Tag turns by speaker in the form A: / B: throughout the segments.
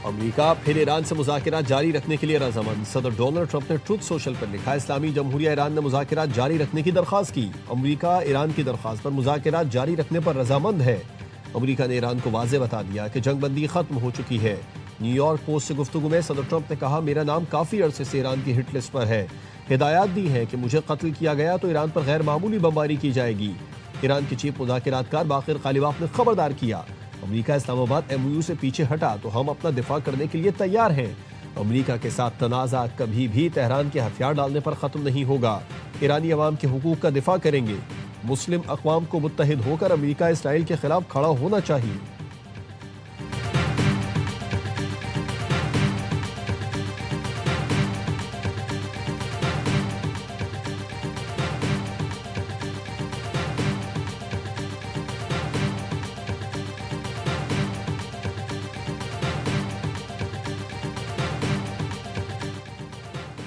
A: America फिर Iran से मुज़ाकरात जारी रखने के लिए रज़ामंद। सदर डोनाल्ड ट्रंप ने ट्रुथ सोशल पर लिखा, इस्लामी जमहूरिया ईरान ने मुज़ाकरात जारी रखने की दरख्वास्त की। अमेरिका ईरान की दरख्वास्त पर मुज़ाकरात जारी रखने पर रज़ामंद है। अमेरिका ने ईरान को वाज़ेह बता दिया कि जंगबंदी खत्म हो चुकी है। न्यूयॉर्क पोस्ट से गुफ्तगू में सदर ट्रंप ने कहा, मेरा नाम काफ़ी अरसे से ईरान की हिट लिस्ट पर है। हिदायत दी है कि मुझे कत्ल किया गया तो ईरान पर गैर मामूली बमबारी की जाएगी। ईरान के चीफ मुज़ाकरातकार बाक़िर ग़ालिबाफ ने खबरदार किया, अमेरिका इस्लामाबाद MOU से पीछे हटा तो हम अपना दिफा करने के लिए तैयार हैं। अमेरिका के साथ तनाज़ा कभी भी तेहरान के हथियार डालने पर ख़त्म नहीं होगा। ईरानी अवाम के हुकूक का दिफा करेंगे। मुस्लिम अक़वाम को मुत्तहिद होकर अमेरिका इसराइल के खिलाफ खड़ा होना चाहिए।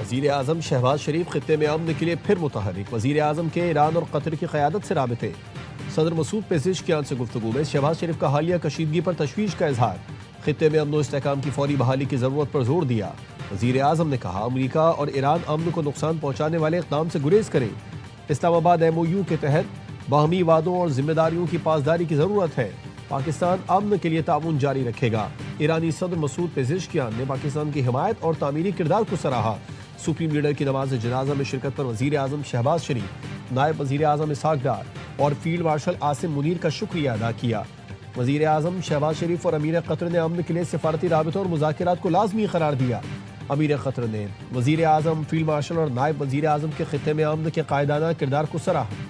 A: वज़ीर आज़म शहबाज शरीफ खित्ते में अमन के लिए फिर मुतहरिक। वज़ीर आज़म के ईरान और कतर की क़यादत से राबिते। सदर मसूद पेज़ेश्कियान से गुफ्तगू में शहबाज शरीफ का हालिया कशीदगी पर तशवीश का इजहार। खित्ते में अमन व इस्तेहकाम की फौरी बहाली की ज़रूरत पर जोर दिया। वज़ीर आज़म ने कहा, अमेरिका और ईरान अमन को नुकसान पहुँचाने वाले इक़दाम से गुरेज करें। इस्लामाबाद MOU के तहत बाहमी वादों और जिम्मेदारियों की पासदारी की ज़रूरत है। पाकिस्तान अमन के लिए ताउन जारी रखेगा। ईरानी सदर मसूद पेज़ेश्कियान ने पाकिस्तान की हिमायत और तामीरी किरदार को सराहा। सुप्रीम लीडर की नमाज जनाजा में शिरकत पर वज़ीर आज़म शहबाज शरीफ, नायब वज़ीर आज़म इसहाक डार और फील्ड मार्शल आसिम मुनीर का शुक्रिया अदा किया। वज़ीर आज़म शहबाज शरीफ और अमीर कतर ने अमन के लिए सिफारती राबितों और मुज़ाकरात को लाजमी करार दिया। अमीर कतर ने वज़ीर आज़म, फील्ड मार्शल और नायब वज़ीर आज़म के खित्ते में अमन के कायदाना किरदार को सराहा।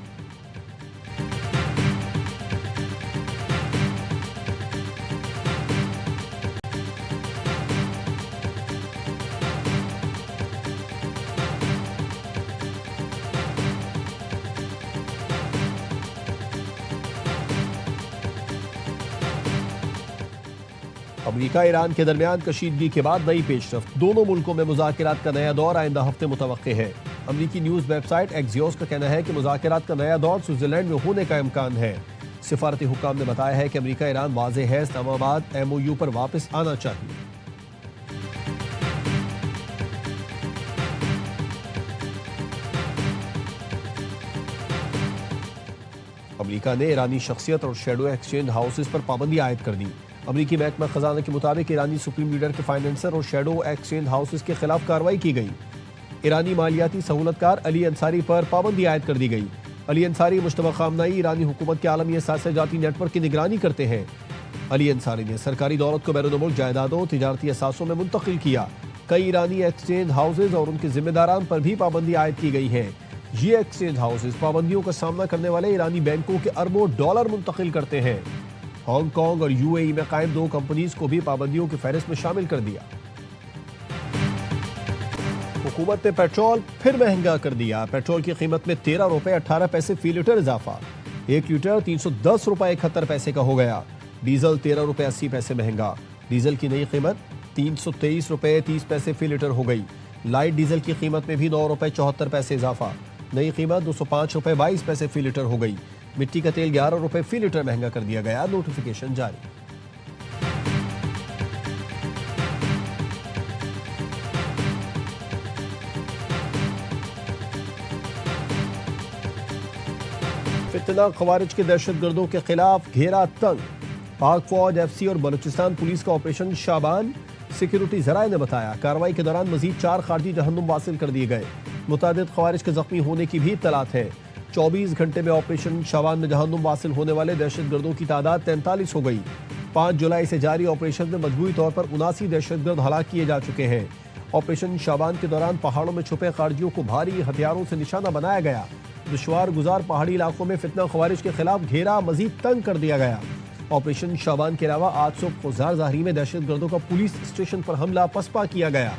A: अमेरिका ईरान के दरमियान कशीदगी के बाद नई पेशरफ्त। दोनों मुल्कों में मुज़ाकरात का नया दौर आइंदा हफ्ते मुतवक्के है। अमेरिकी न्यूज़ वेबसाइट एक्सियोस का कहना है कि मुज़ाकरात का नया दौर स्विट्ज़रलैंड में होने का इम्कान है। सिफारती हुक्काम ने बताया है कि अमेरिका ईरान वाज़ेह है, इस्लामाबाद MOU पर वापस आना चाहिए। अमेरिका ने ईरानी शख्सियत और शेडो एक्सचेंज हाउसेस पर पाबंदी आयद कर दी। अमेरिकी महकमा खजाना के मुताबिक ईरानी सुप्रीम लीडर के फाइनेंसर और शेडो एक्सचेंज हाउसेस के खिलाफ कार्रवाई की गई। ईरानी मालियाती सहूलतकार अली अंसारी पर पाबंदी आयद कर दी गई। अली अंसारी मुश्तबा खामनाई ईरानी हुकूमत के आलमी असासे-जाती नेटवर्क की निगरानी करते हैं। अली अंसारी ने सरकारी दौलत को बैरून मुल्क जायदादों, तिजारती असासों में मुंतकिल किया। कई ईरानी एक्सचेंज हाउसेज और उनके जिम्मेदारान पर भी पाबंदी आयद की गई है। ये एक्सचेंज हाउसेज पाबंदियों का सामना करने वाले ईरानी बैंकों के अरबों डॉलर मुंतकिल करते हैं। हांगकांग और UAE में कायम 2 कंपनीज को भी पाबंदियों की फहरिस्त में शामिल कर दिया। हुकूमत ने पेट्रोल फिर महंगा कर दिया। पेट्रोल की कीमत में 13 रुपए 18 पैसे फी लीटर इजाफा। 1 लीटर 310 रुपए 71 पैसे का हो गया। डीजल 13 रुपए 80 पैसे महंगा। डीजल की नई कीमत 323 रुपए 30 पैसे फी लीटर हो गई। लाइट डीजल की कीमत में भी 9 रुपए 74 पैसे इजाफा। नई कीमत 205 रुपए 22 पैसे फी लीटर हो गई। मिट्टी का तेल 11 रुपए फी लीटर महंगा कर दिया गया। नोटिफिकेशन जारी। फितना खवारिज के दहशतगर्दों के खिलाफ घेरा तंग। पाक फौज, FC और बलूचिस्तान पुलिस का ऑपरेशन शाबान। सिक्योरिटी जराये ने बताया, कार्रवाई के दौरान मजीद 4 खारजी जहन्नुम वासिल कर दिए गए। मुतादिद खवारिज के जख्मी होने की भी इत्तलात है। 24 घंटे में ऑपरेशन शाबान में जहन्नुम वासिल होने वाले दहशतगर्दों की तादाद 43 हो गई। 5 जुलाई से जारी ऑपरेशन में मजबूरी तौर पर 79 दहशतगर्द हलाक किए जा चुके हैं। ऑपरेशन शाबान के दौरान पहाड़ों में छुपे खारजियों को भारी हथियारों से निशाना बनाया गया। दुश्वार गुजार पहाड़ी इलाकों में फितना खवारिज के खिलाफ घेरा मजीद तंग कर दिया गया। ऑपरेशन शाबान के अलावा आज सुबह खुजार ज़ाहरी में दहशतगर्दों का पुलिस स्टेशन पर हमला पसपा किया गया।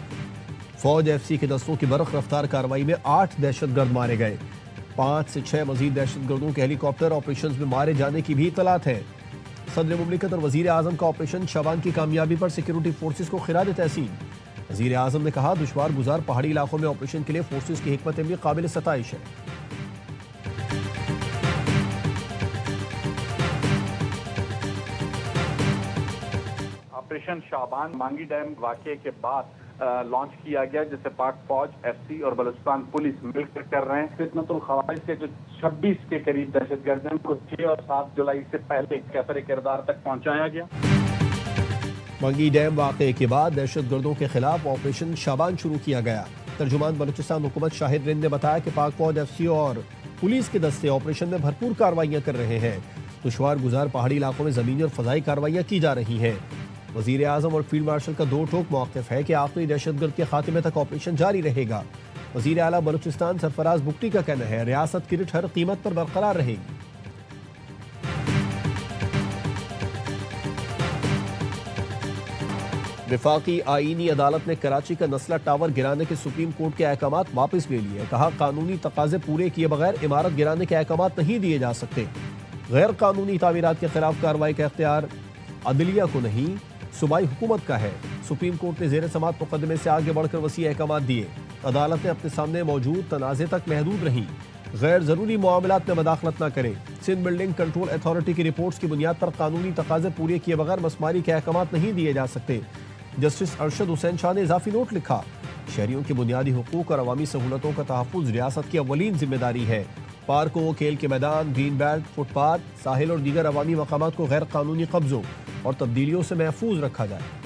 A: फौज, FC के दस्तों की बरख रफ्तार कार्रवाई में 8 दहशतगर्द मारे गए। 5 से 6 मजीद दहशतगर्दों के हेलीकॉप्टर ऑपरेशन में मारे जाने की भी इत्तलात है। सदर मुमलिकत और वजीर आजम का ऑपरेशन शाबान की कामयाबी पर सिक्योरिटी फोर्सेज को खिराज तहसीन। वजीर आजम ने कहा, दुश्वार गुजार पहाड़ी इलाकों में ऑपरेशन के लिए फोर्सेज की हिकमत अमली काबिल सताइश है।
B: ऑपरेशन शाबान मांगी डैम वाकये के बाद लॉन्च किया गया, जिसे पाक फौज, एफसी और बलूचिस्तान पुलिस मिलकर कर रहे हैं। फितनतुल खवारिज के जो 26 के करीब दहशतगर्द हैं, उनको 6 और 7 जुलाई से पहले कैफर किरदार तक पहुंचाया गया।
A: मंगी डैम वाकये के बाद दहशतगर्दों के खिलाफ ऑपरेशन शाबान शुरू किया गया। तर्जुमान बलूचिस्तान हुकूमत शाहिद रिंद ने बताया कि पाक फौज, एफसी और पुलिस के दस्ते ऑपरेशन में भरपूर कार्रवाइयां कर रहे हैं। दुश्वार गुजार पहाड़ी इलाकों में जमीनी और फजाई कार्रवाइयां की जा रही हैं। वजीर आजम और फील्ड मार्शल का दो टोक मौक़िफ़ है कि आखिरी दहशतगर्द के खात्मे तक ऑपरेशन जारी रहेगा। वजीर आला बलूचिस्तान सरफराज बुगटी का कहना है रियासत की रिट हर कीमत पर बरकरार रहेगी। वफाकी आईनी अदालत ने कराची का नस्ला टावर गिराने के सुप्रीम कोर्ट के अहकामात वापस ले लिए। कहा कानूनी तकाजे पूरे किए बगैर इमारत गिराने के अहकामात नहीं दिए जा सकते। गैर कानूनी तामीरात के खिलाफ कार्रवाई का इख्तियार अदलिया को नहीं, सूबाई हुकूमत का है। सुप्रीम कोर्ट ने जेर समात मुकदमे से आगे बढ़कर वसी अहकामात दिए। अदालत ने अपने सामने मौजूद तनाज़े तक महदूद रही। गैर जरूरी मामलात में मदाखलत न करें। सिंध बिल्डिंग कंट्रोल अथॉरिटी की रिपोर्ट्स की बुनियाद पर कानूनी तकाजे पूरे किए बगैर मसमारी के अहकामात नहीं दिए जा सकते। जस्टिस अरशद हुसैन शाह ने इजाफी नोट लिखा, शहरियों के बुनियादी हुकूक और अवामी सहूलतों का तहफ़्फ़ुज़ रियासत की अव्वलीन जिम्मेदारी है। पार्कों, खेल के मैदान, ग्रीन बेल्ट, फुटपाथ, साहिल और दीगर अवामी मकामात को गैर कानूनी कब्जों और तब्दीलियों से महफूज रखा जाए।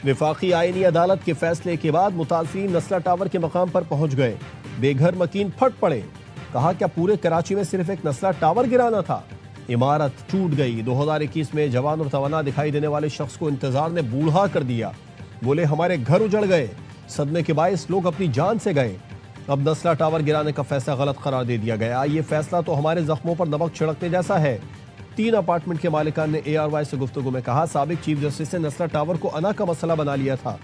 A: वफाकी आईनी अदालत के फैसले के बाद मुतासिरीन नस्ला टावर के मकाम पर पहुंच गए। बेघर मकीन फट पड़े। कहा क्या पूरे कराची में सिर्फ एक नस्ला टावर गिराना था? इमारत टूट गई। 2021 में जवान और तवाना दिखाई देने वाले शख्स को इंतजार ने बूढ़ा कर दिया। बोले हमारे घर उजड़ गए। सदमे के बायस लोग अपनी जान से गए। अब नस्ला टावर गिराने का फैसला गलत करार दे दिया गया। ये फैसला तो हमारे जख्मों पर नमक छिड़कने जैसा है। 3 अपार्टमेंट के मालिकान ने ARY से गुफ्तगू में कहा, साबिक चीफ जस्टिस ने नस्ला टावर को अना का मसला बना लिया था।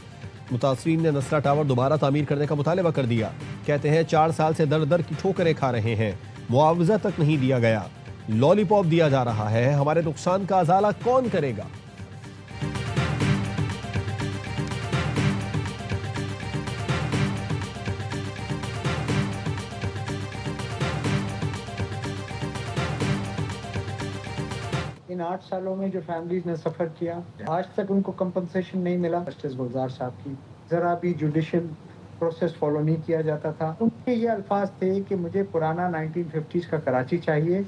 A: मुतासरीन ने नस्ला टावर दोबारा तामीर करने का मुतालबा कर दिया। कहते हैं 4 साल से दर दर की ठोकरें खा रहे हैं, मुआवजा तक नहीं दिया गया, लॉलीपॉप दिया जा रहा है। हमारे नुकसान का अजाला कौन करेगा?
C: इन 8 सालों में जो फैमिलीज ने सफर किया, आज तक उनको कंपनसेशन नहीं मिला। जस्टिस गुलजार साहब की जरा भी जुडिशियल प्रोसेस फॉलो नहीं किया जाता था। उनके ये अल्फाज थे कि मुझे पुराना 1950s का कराची चाहिए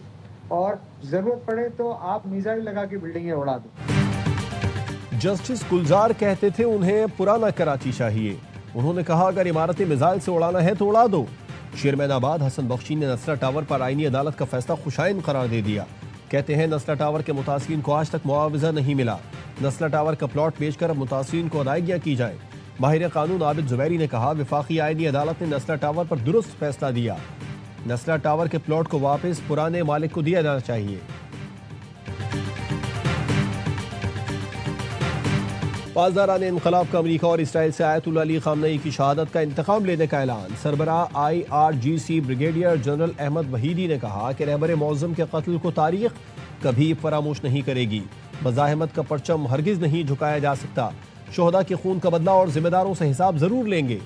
C: और जरूरत पड़े तो आप मिसाइल लगा के बिल्डिंगें उड़ा दो।
A: जस्टिस गुलजार कहते थे उन्हें पुराना कराची चाहिए। उन्होंने कहा अगर इमारतें मिसाइल से उड़ाना है तो उड़ा दो। शेरमैनाबाद हसन बख्शी ने नस्ला टावर पर आईनी अदालत का फैसला खुशाइन करार दे दिया। कहते हैं नस्ला टावर के मुतासिरीन को आज तक मुआवजा नहीं मिला। नस्ला टावर का प्लॉट बेचकर अब मुतासिरीन को अदायगियां की जाए। माहिर कानून आबिद जुबैरी ने कहा, वफाकी आईनी अदालत ने नस्ला टावर पर दुरुस्त फैसला दिया। नस्ला टावर के प्लॉट को वापस पुराने मालिक को दिया जाना चाहिए। पासदारान इनकलाब का अमरीका और इसराइल से आयतुल्लाह अली खामनई की शहादत का इंतकाम लेने का ऐलान। सरबराह IRGC ब्रिगेडियर जनरल अहमद वहीदी ने कहा कि रहबर मौज़म के कत्ल को तारीख कभी फरामोश नहीं करेगी। मज़ाहमत का परचम हरगिज़ नहीं झुकाया जा सकता। शोहदा के खून का बदला और जिम्मेदारों से हिसाब जरूर लेंगे।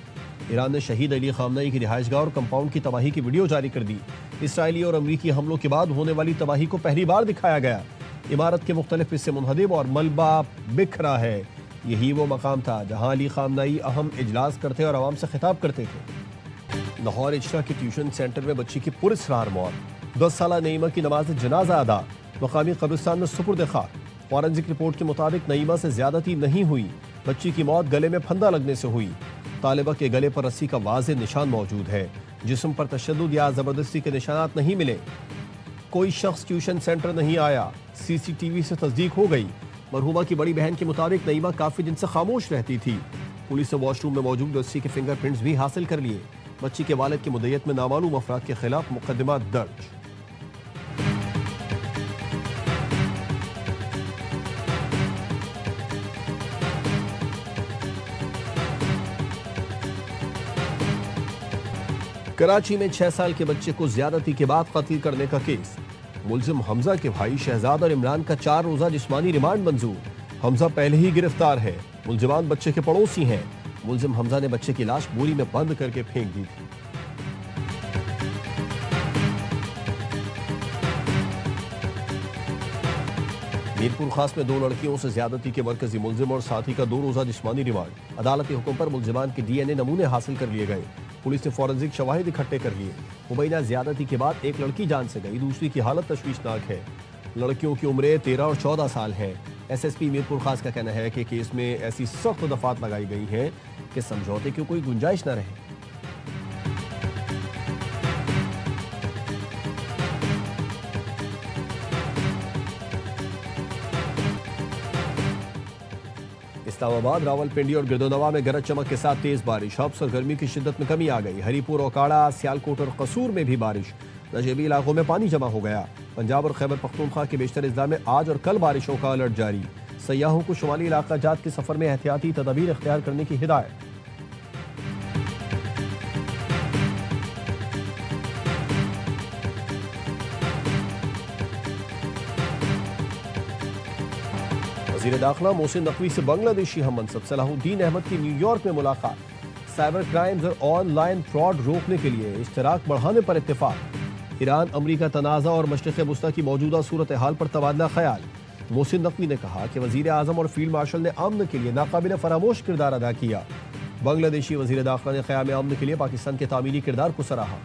A: ईरान ने शहीद अली खामनई की रिहाइशगाह और कंपाउंड की तबाही की वीडियो जारी कर दी। इसराइली और अमरीकी हमलों के बाद होने वाली तबाही को पहली बार दिखाया गया। इमारत के मुख्तलिफ हिस्से मुनहदिम और मलबा बिखरा है। यही वो मकाम था जहां अली खामनई अहम इजलास करते और आवाम से खिताब करते थे। लाहौर इजरा के ट्यूशन सेंटर में बच्ची की पुरस्रार मौत। 10 साला नईमा की नमाज जनाजा अदा। मकामी कब्रिस्तान में सुपुर्द खाक। फॉरेंसिक रिपोर्ट के मुताबिक नईमा से ज्यादती नहीं हुई। बच्ची की मौत गले में फंदा लगने से हुई। तालिबा के गले पर रस्सी का वाज़े निशान मौजूद है। जिस्म पर तशद्दुद या जबरदस्ती के निशानात नहीं मिले। कोई शख्स ट्यूशन सेंटर नहीं आया। CCTV से तस्दीक हो गई। मरहुमा की बड़ी बहन के मुताबिक नईमा काफी दिन से खामोश रहती थी। पुलिस ने वॉशरूम में मौजूद बच्ची के फिंगरप्रिंट्स भी हासिल कर लिए। बच्ची के वालिद की मुद्दत में नामालूम अफराद के खिलाफ मुकदमा दर्ज। कराची में 6 साल के बच्चे को ज्यादती के बाद कत्ल करने का केस। मुलजिम हमजा के भाई शहजाद और इमरान का 4 रोजा जिस्मानी रिमांड मंजूर। हमजा पहले ही गिरफ्तार है। मुलजिमान बच्चे के पड़ोसी हैं। मुलजिम हमजा ने बच्चे की लाश बोरी में बंद करके फेंक दी थी। मीरपुर खास में 2 लड़कियों से ज्यादती के मरकजी मुलजिम और साथी का 2 रोजा जिस्मानी रिमांड। अदालती हुक्म पर मुलजिमान के DNA नमूने हासिल कर लिए गए। पुलिस ने फॉरेंसिक शवाहिद इकट्ठे कर लिए। मुबैना ज्यादती के बाद एक लड़की जान से गई, दूसरी की हालत तशवीशनाक है। लड़कियों की उम्रें 13 और 14 साल हैं। SSP मीरपुर खास का कहना है कि केस में ऐसी सख्त दफात लगाई गई हैं कि समझौते की कोई गुंजाइश न रहे। इस्लामाबाद, रावलपिंडी और गिरदोनवा में गरज चमक के साथ तेज बारिश। अब गर्मी की शिद्दत में कमी आ गई। हरीपुर, ओकाड़ा, सियालकोट और कसूर में भी बारिश। नशेबी इलाकों में पानी जमा हो गया। पंजाब और खैबर पख्तूनख्वा के बेशतर अजला में आज और कल बारिशों का अलर्ट जारी। सयाहों को शुमाली इलाका जात के सफर में एहतियाती तदाबीर इख्तियार करने की हिदायत। वज़ीर दाखिला मोहसिन नकवी से बांग्लादेशी हम मनसब सलाहुद्दीन अहमद की न्यूयॉर्क में मुलाकात। साइबर क्राइम्स और ऑनलाइन फ्रॉड रोकने के लिए इश्तराक बढ़ाने पर इत्तेफाक। ईरान अमरीका तनाज़ा और मशरिक़ वुस्ता की मौजूदा सूरत हाल पर तबादला ख्याल। मोहसिन नकवी ने कहा कि वज़ीर आज़म और फील्ड मार्शल ने अमन के लिए नाकाबिल फरामोश किरदार अदा किया। बांग्लादेशी वज़ीर दाखिला ने क़याम अमन के लिए पाकिस्तान के तामीली किरदार को सराहा।